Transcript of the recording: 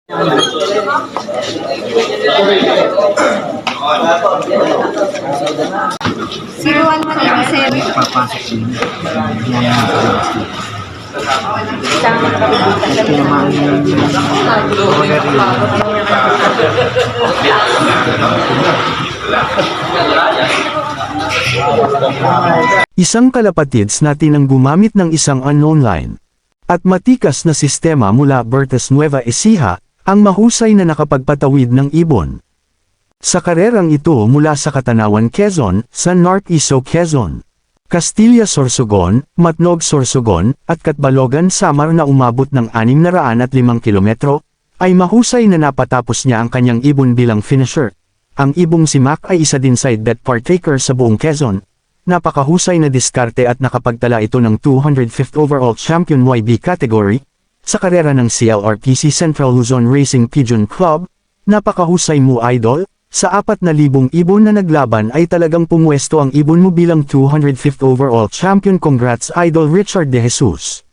Siruan mo na sir. Papasok din. Yan ang ito naman Isang kalapatids natin ang gumamit ng isang unknown line at matikas na sistema mula Bertas Nueva Ecija, ang mahusay na nakapagpatawid ng ibon. Sa karerang ito mula sa Katanawan, Quezon, sa North Iso, Quezon, Castilla, Sorsogon, Matnog, Sorsogon, at Catbalogan, Samar na umabot ng 605 kilometro, ay mahusay na napatapos niya ang kanyang ibon bilang finisher. Ang ibong si Mac ay isa din side bet partaker sa buong Quezon. Napakahusay na diskarte at nakapagtala ito ng 205th overall champion YB category, sa karera ng CLRPC Central Luzon Racing Pigeon Club. Napakahusay mo, idol. Sa 4,000 ibon na naglaban ay talagang pumwesto ang ibon mo bilang 205th overall champion. Congrats, Idol Richard De Jesus.